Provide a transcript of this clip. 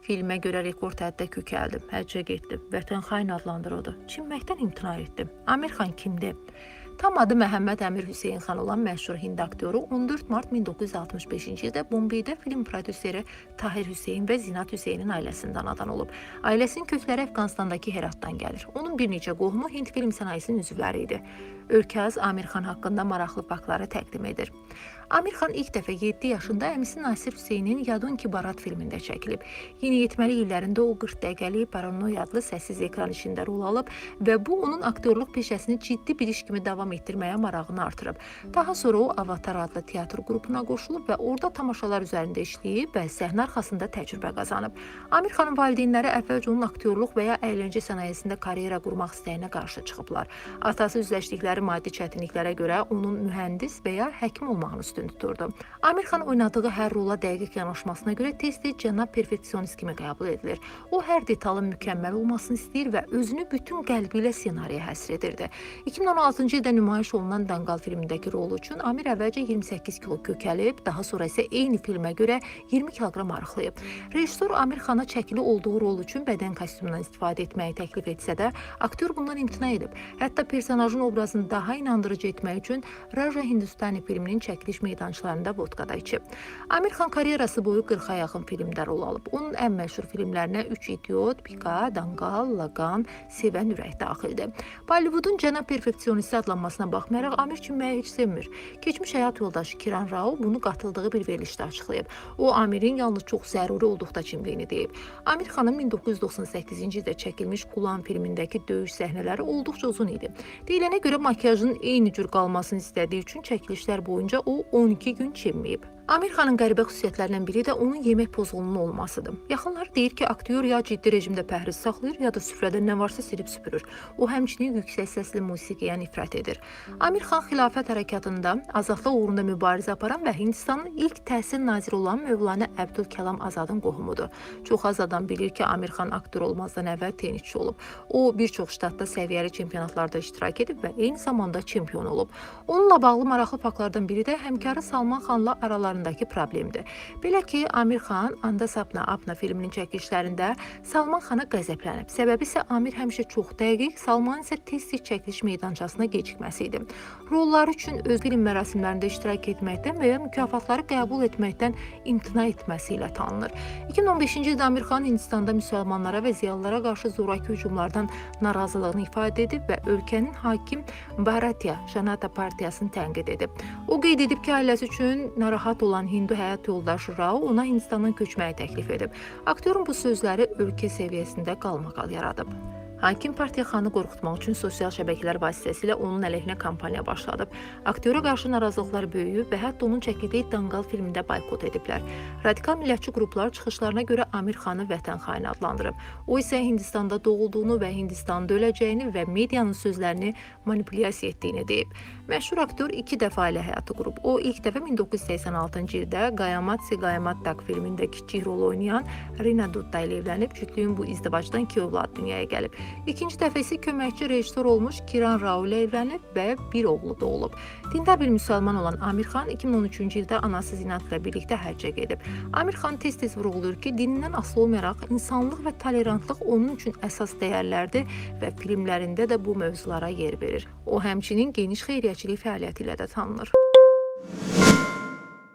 Filmə görə rekord həddə kökəldim, həcca getdim, Vətən xain adlandırıldı, çinməkdən imtina etdim. Amir xan kimdir? Tam adı Məhəmməd Əmir Hüseyn xan olan məşhur Hind aktyoru 14 mart 1965-ci ildə Bombeydə film prodüseri Tahir Hüseyn və Zinat Hüseynin ailəsindən anadan olub. Ailəsinin kökləri Əfqanistandakı Heratdan gəlir. Onun bir neçə qohumu Hind film sənayesinin üzvləri idi. Ölkəz Amir xan haqqında maraqlı faktları təqdim edir. Amir xan ilk dəfə 7 yaşında əmisi Nasir Hüseynin Yadun ki Barat filmində çəkilib. Yeniyetməli illərində o 40 dəqiqəlik Paranoya adlı səssiz ekran işində rol alıb və bu onun aktyorluq peşəsini ciddi bir iş kimi davam etdirməyə marağını artırıb. Daha sonra o Avatar adlı teatr qrupuna qoşulub və orada tamaşalar üzərində işləyib və səhnə arxasında təcrübə qazanıb. Amir xanın valideynləri əvvəlcə onun aktyorluq və ya əyləncə sənayesində karyera qurmaq istəyinə qarşı çıxıblar. Atası üzləşdikləri maddi çətinliklərə görə onun mühəndis və ya həkim olmağını üstün tuturdu. Amir xan oynadığı hər rola dəqiq yanaşmasına görə tez-tez cənab perfeksionist kimi qəbul edilir. O hər detalın mükəmməl olmasını istəyir və özünü bütün qəlbi ilə ssenariyə həsr edirdi. 2016-cı ildə nümayiş olunan Danqal filmindəki rolu üçün Amir əvvəlcə 28 kilo kökəlib, daha sonra isə eyni filmə görə 20 kiloqram arıqlayıb. Rejissor Amir xana çəkili olduğu rol üçün bədən kostyumundan istifadə etməyi təklif etsə də, aktyor bundan imtina edib. Hətta personajın obrazını daha inandırıcı etmək üçün Raja Hindustani filminin çəkiliş meydançalarında vodkada içib. Amir xan karyerası boyu 40-a yaxın filmdə rol alıb. Onun ən məşhur filmlərinə 3 İdiot, Pika, Danqal, Lagan, Sevən ürək daxildir. Bollywoodun cənab perfeksionisti adlanmasına baxmayaraq Amir çinməyi heç sevmir. Keçmiş həyat yoldaşı Kiran Rao bunu qatıldığı bir verilişdə açıqlayıb. O, Amirin yalnız çox zəruri olduqda çimdiyini deyib. Amir xanın 1998-ci ildə çəkilmiş Qulan filmindəki döyüş səhnələri olduqca uzun idi. Deyilənə görə makyajının eyni cür qalmasını istədiyi üçün çəkilişlər boyunca o 12 gün çinməyib. Amir xanın qəribə xüsusiyyətlərindən biri də onun yemək pozğunluğu olmasıdır. Yaxınları deyir ki, aktyor ya ciddi rejimdə pəhriz saxlayır, ya da süfrədə nə varsa silib süpürür. O həmçinin yüksək səsli musiqiyə nifrət edir. Amir xan xilafət hərəkatında azadlıq uğrunda mübarizə aparan və Hindistanın ilk təhsil naziri olan Mövlana Əbdülkəlam Azadın qohumudur. Çox az adam bilir ki, Amir xan aktyor olmazdan əvvəl tenisçi olub. O, bir çox ştatda səviyyəli çempionatlarda iştirak edib və eyni zamanda çempion olub. Onunla bağlı maraqlı faktlardan biri də həmkarı Salman xanla aralarında problemdir. Belə ki, Amir xan Anda Sapna Apna filminin çəkilişlərində Salman xana qəzəblənib. Səbəbi isə Amir həmişə çox dəqiq, Salman isə tez-tez çəkiliş meydançasına gecikməsi idi. Rolları üçün öz film mərasimlərində iştirak etməkdən və ya mükafatları qəbul etməkdən imtina etməsi ilə tanınır. 2015-ci ildə Amir xan Hindistanda müsəlmanlara və ziyalılara qarşı zorakı hücumlardan narazılığını ifadə edib və ölkənin hakim Bharatiya Janata partiyasını tənqid edib. O qeyd edib ki, ailəsi üçün narahat olan Hindu həyat yoldaşı Rao ona Hindistandan köçməyi təklif edib. Aktyorun bu sözləri ölkə səviyyəsində qalmaqal yaradıb. Hakim partiya xanı qorxutmaq üçün sosial şəbəkələr vasitəsilə onun əleyhinə kampaniya başladıb. Aktyora qarşı narazılıqlar böyüyüb və hətta onun çəkildiyi Danqal filmində boykot ediblər. Radikal millətçi qruplar çıxışlarına görə Amir xanı vətən xaini adlandırıb. O isə Hindistanda doğulduğunu və Hindistanda öləcəyini və medianın sözlərini manipulyasiya etdiyini deyib. Məşhur aktyor 2 dəfə ailə həyatı qurub. O, ilk dəfə 1986-cı ildə Qayamat Se Qayamat Tak filmində kiçik rol oynayan Rina Dutta ilə evlənib, cütlüyün bu izdivacdan 2 övlad dünyaya gəlib. İkinci dəfə isə köməkçi rejissor olmuş Kiran Rao ilə evlənib və bir oğlu doğulub. Dindar bir müsəlman olan Amir xan 2013-cü ildə anası Zinat ilə birlikdə həccə gedib. Amir xan tez-tez vurğulayır ki, dinindən asılı olmayaraq insanlıq və tolerantlıq onun üçün əsas dəyərlərdir və filmlərində də bu mövzulara yer verir. O, həmçinin geniş xeyriyyəçilik fəaliyyəti ilə də tanınır.